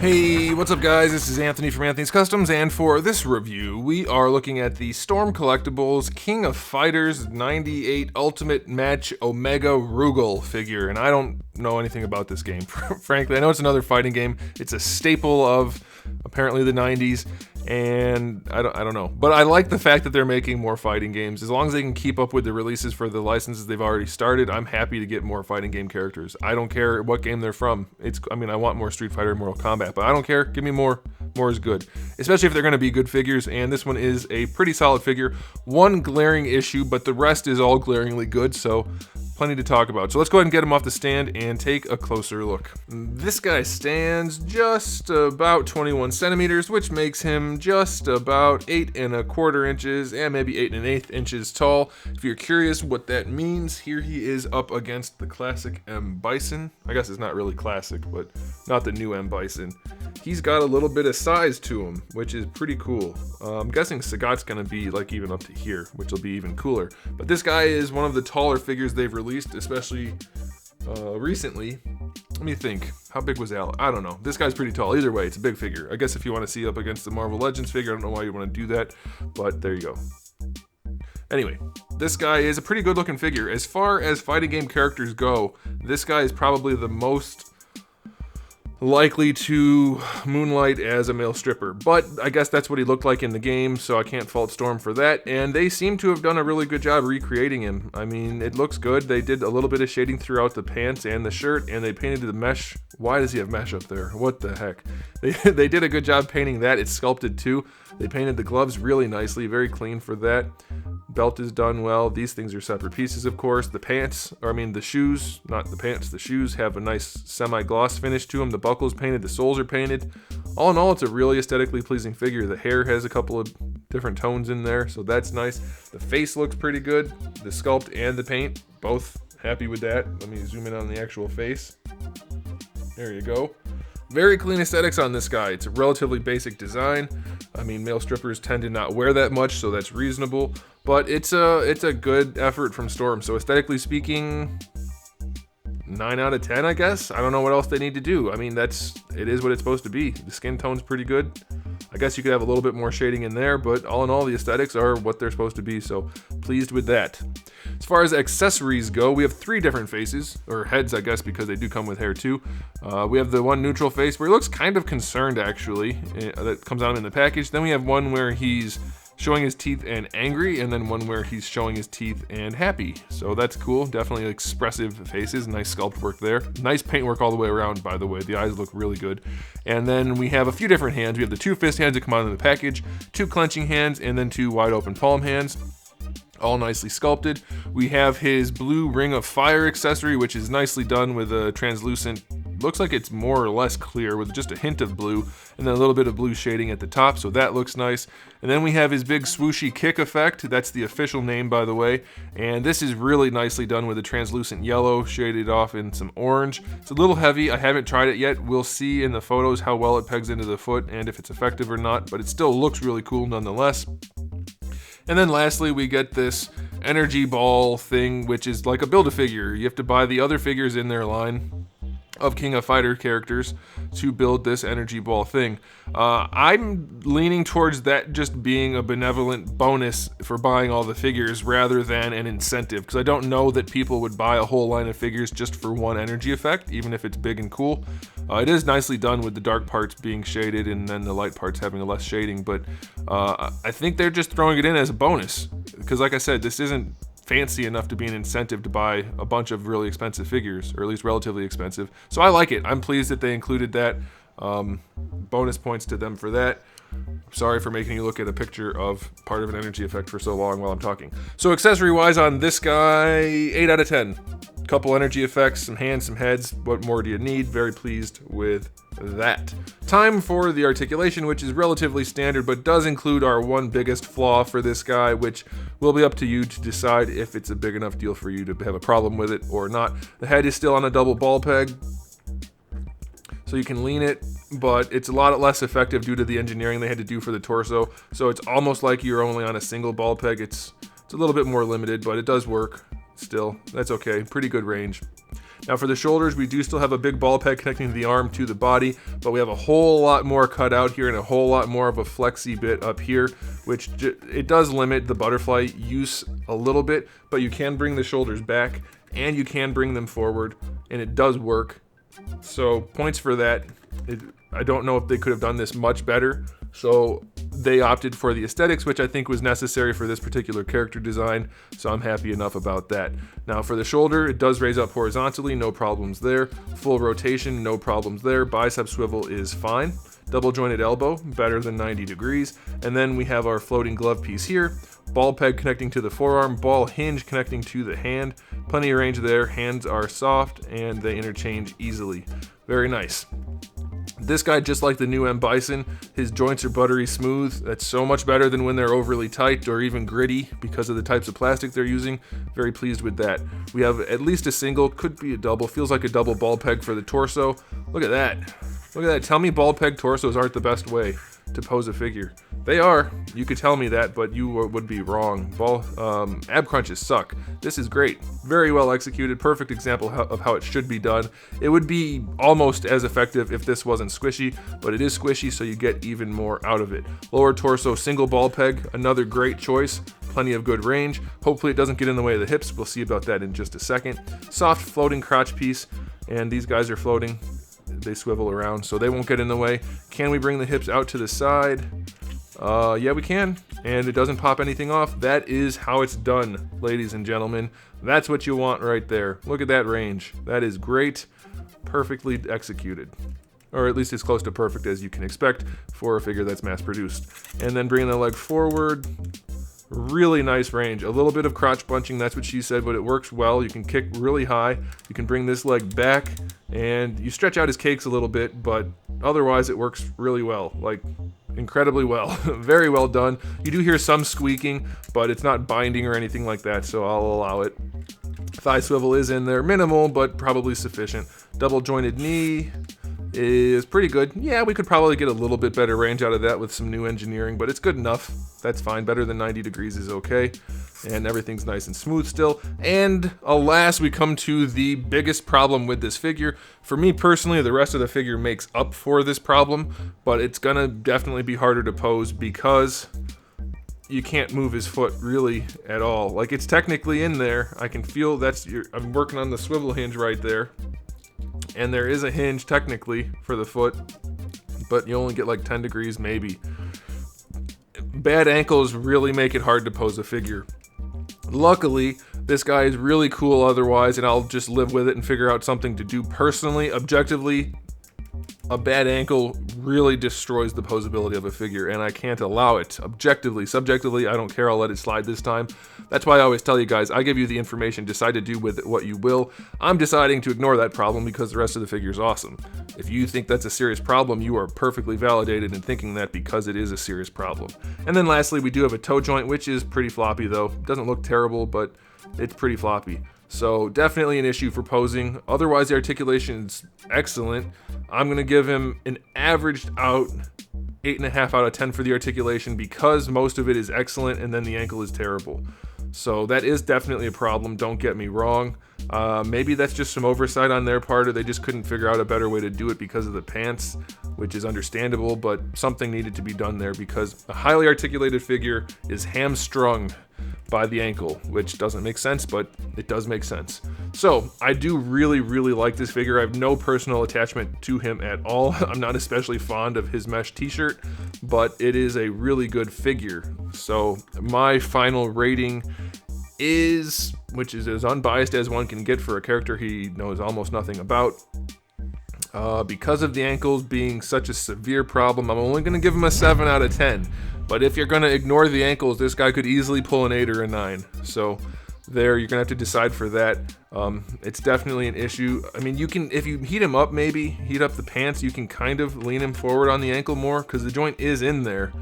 Hey, what's up guys? This is Anthony from Anthony's Customs, and for this review, we are looking at the Storm Collectibles King of Fighters 98 Ultimate Match Omega RUGAL figure, and I don't know anything about this game, frankly. I know it's another fighting game. It's a staple of apparently the 90s, and I don't know. But I like the fact that they're making more fighting games. As long as they can keep up with the releases for the licenses they've already started, I'm happy to get more fighting game characters. I don't care what game they're from. I want more Street Fighter and Mortal Kombat, but I don't care. Give me more. More is good. Especially if they're going to be good figures, and this one is a pretty solid figure. One glaring issue, but the rest is all glaringly good, so plenty to talk about. So let's go ahead and get him off the stand and take a closer look. This guy stands just about 21 centimeters, which makes him just about 8 1/4 inches and maybe 8 1/8 inches tall. If you're curious what that means, here he is up against the classic M. Bison. I guess it's not really classic, but not the new M. Bison. He's got a little bit of size to him, which is pretty cool. I'm guessing Sagat's gonna be like even up to here, which will be even cooler. But this guy is one of the taller figures they've released, especially recently. Let me think. How big was Al? I don't know. This guy's pretty tall. Either way, it's a big figure. I guess if you want to see up against the Marvel Legends figure, I don't know why you want to do that, but there you go. Anyway, this guy is a pretty good looking figure. As far as fighting game characters go, this guy is probably the most likely to moonlight as a male stripper, but I guess that's what he looked like in the game, so I can't fault Storm for that, and they seem to have done a really good job recreating him. I mean, it looks good. They did a little bit of shading throughout the pants and the shirt, and they painted the mesh. Why does he have mesh up there? What the heck? They did a good job painting that. It's sculpted too. They painted the gloves really nicely, very clean for that. Belt is done well. These things are separate pieces, of course. The pants, or I mean the shoes, not the pants, the shoes have a nice semi-gloss finish to them. The buckle's painted, the soles are painted. All in all, it's a really aesthetically pleasing figure. The hair has a couple of different tones in there, so that's nice. The face looks pretty good. The sculpt and the paint, both happy with that. Let me zoom in on the actual face. There you go. Very clean aesthetics on this guy. It's a relatively basic design. I mean, male strippers tend to not wear that much, so that's reasonable. But it's a good effort from Storm. So aesthetically speaking, 9 out of 10, I guess. I don't know what else they need to do. I mean, it is what it's supposed to be. The skin tone's pretty good. I guess you could have a little bit more shading in there, but all in all, the aesthetics are what they're supposed to be, so pleased with that. As far as accessories go, we have 3 different faces, or heads, I guess, because they do come with hair too. We have the one neutral face where he looks kind of concerned, actually, that comes out in the package. Then we have one where he's showing his teeth and angry, and then one where he's showing his teeth and happy. So that's cool. Definitely expressive faces. Nice sculpt work there. Nice paint work all the way around, by the way. The eyes look really good. And then we have a few different hands. We have the 2 fist hands that come out in the package, 2 clenching hands, and then 2 wide open palm hands. All nicely sculpted. We have his blue Ring of Fire accessory, which is nicely done with a translucent, looks like it's more or less clear with just a hint of blue, and then a little bit of blue shading at the top, so that looks nice. And then we have his big swooshy kick effect. That's the official name, by the way. And this is really nicely done with a translucent yellow shaded off in some orange. It's a little heavy. I haven't tried it yet. We'll see in the photos how well it pegs into the foot and if it's effective or not, but it still looks really cool nonetheless. And then lastly, we get this energy ball thing, which is like a Build-A-Figure. You have to buy the other figures in their line of King of Fighter characters to build this energy ball thing. I'm leaning towards that just being a benevolent bonus for buying all the figures rather than an incentive, because I don't know that people would buy a whole line of figures just for one energy effect, even if it's big and cool. It is nicely done with the dark parts being shaded and then the light parts having a less shading, but I think they're just throwing it in as a bonus, because like I said, this isn't fancy enough to be an incentive to buy a bunch of really expensive figures, or at least relatively expensive. So I like it. I'm pleased that they included that. Bonus points to them for that. Sorry for making you look at a picture of part of an energy effect for so long while I'm talking. So accessory wise on this guy, 8 out of 10. Couple energy effects, some hands, some heads. What more do you need? Very pleased with that. Time for the articulation, which is relatively standard, but does include our one biggest flaw for this guy, which will be up to you to decide if it's a big enough deal for you to have a problem with it or not. The head is still on a double ball peg, so you can lean it, but it's a lot less effective due to the engineering they had to do for the torso. So it's almost like you're only on a single ball peg. It's a little bit more limited, but it does work still. That's okay. Pretty good range. Now for the shoulders, we do still have a big ball peg connecting the arm to the body, but we have a whole lot more cut out here and a whole lot more of a flexy bit up here, which it does limit the butterfly use a little bit, but you can bring the shoulders back and you can bring them forward, and it does work. So points for that. I don't know if they could have done this much better, so they opted for the aesthetics, which I think was necessary for this particular character design, so I'm happy enough about that. Now for the shoulder, it does raise up horizontally, no problems there. Full rotation, no problems there. Bicep swivel is fine. Double jointed elbow, better than 90 degrees. And then we have our floating glove piece here. Ball peg connecting to the forearm, ball hinge connecting to the hand. Plenty of range there, hands are soft, and they interchange easily. Very nice. This guy, just like the new M. Bison, his joints are buttery smooth. That's so much better than when they're overly tight or even gritty because of the types of plastic they're using. Very pleased with that. We have at least a single, could be a double, feels like a double ball peg for the torso. Look at that. Look at that. Tell me ball peg torsos aren't the best way to pose a figure. They are. You could tell me that, but you would be wrong. Ab crunches suck. This is great. Very well executed. Perfect example of how it should be done. It would be almost as effective if this wasn't squishy, but it is squishy, so you get even more out of it. Lower torso, single ball peg. Another great choice. Plenty of good range. Hopefully it doesn't get in the way of the hips. We'll see about that in just a second. Soft floating crotch piece, and these guys are floating. They swivel around, so they won't get in the way. Can we bring the hips out to the side? Yeah, we can, and it doesn't pop anything off. That is how it's done, ladies and gentlemen. That's what you want right there. Look at that range. That is great. Perfectly executed. Or at least as close to perfect as you can expect for a figure that's mass produced. And then bringing the leg forward. Really nice range. A little bit of crotch bunching, that's what she said, but it works well. You can kick really high. You can bring this leg back, and you stretch out his cakes a little bit, but otherwise it works really well. Like, incredibly well. Very well done. You do hear some squeaking, but it's not binding or anything like that, so I'll allow it. Thigh swivel is in there. Minimal, but probably sufficient. Double jointed knee is pretty good. Yeah, we could probably get a little bit better range out of that with some new engineering, but it's good enough. That's fine. Better than 90 degrees is okay. And everything's nice and smooth still. And alas, we come to the biggest problem with this figure. For me personally, the rest of the figure makes up for this problem, but it's gonna definitely be harder to pose because you can't move his foot really at all. Like, it's technically in there. I can feel I'm working on the swivel hinge right there. And there is a hinge technically for the foot, but you only get like 10 degrees maybe. Bad ankles really make it hard to pose a figure. Luckily, this guy is really cool otherwise, and I'll just live with it and figure out something to do personally. Objectively, a bad ankle really destroys the posability of a figure, and I can't allow it. Objectively, subjectively, I don't care. I'll let it slide this time. That's why I always tell you guys, I give you the information, decide to do with it what you will. I'm deciding to ignore that problem because the rest of the figure is awesome. If you think that's a serious problem, you are perfectly validated in thinking that because it is a serious problem. And then lastly, we do have a toe joint, which is pretty floppy though. Doesn't look terrible, but it's pretty floppy. So definitely an issue for posing. Otherwise, the articulation is excellent. I'm gonna give him an averaged out 8.5 out of 10 for the articulation because most of it is excellent and then the ankle is terrible. So that is definitely a problem, don't get me wrong. Maybe that's just some oversight on their part, or they just couldn't figure out a better way to do it because of the pants, which is understandable, but something needed to be done there because a highly articulated figure is hamstrung by the ankle, which doesn't make sense, but it does make sense. So I do really like this figure. I have no personal attachment to him at all. I'm not especially fond of his mesh t-shirt, but it is a really good figure. So my final rating is, which is as unbiased as one can get for a character he knows almost nothing about. Because of the ankles being such a severe problem, I'm only going to give him a 7 out of 10. But if you're going to ignore the ankles, this guy could easily pull an 8 or a 9. So there, you're going to have to decide for that. It's definitely an issue. I mean, you can, if you heat him up, maybe heat up the pants, you can kind of lean him forward on the ankle more because the joint is in there.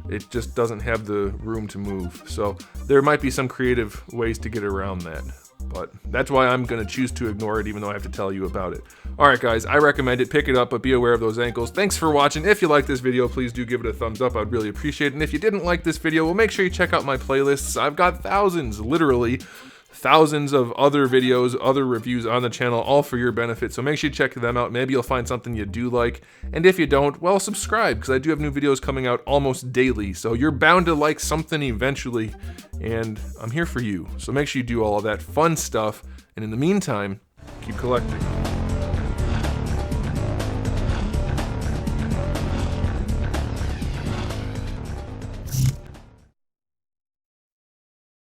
It just doesn't have the room to move. So there might be some creative ways to get around that. But that's why I'm going to choose to ignore it, even though I have to tell you about it. Alright guys, I recommend it. Pick it up, but be aware of those ankles. Thanks for watching. If you like this video, please do give it a thumbs up. I'd really appreciate it. And if you didn't like this video, well, make sure you check out my playlists. I've got thousands, literally. thousands of other videos, other reviews on the channel, all for your benefit. So make sure you check them out. Maybe you'll find something you do like. And if you don't, well, subscribe, because I do have new videos coming out almost daily. So you're bound to like something eventually, and I'm here for you. So make sure you do all of that fun stuff. And in the meantime, keep collecting.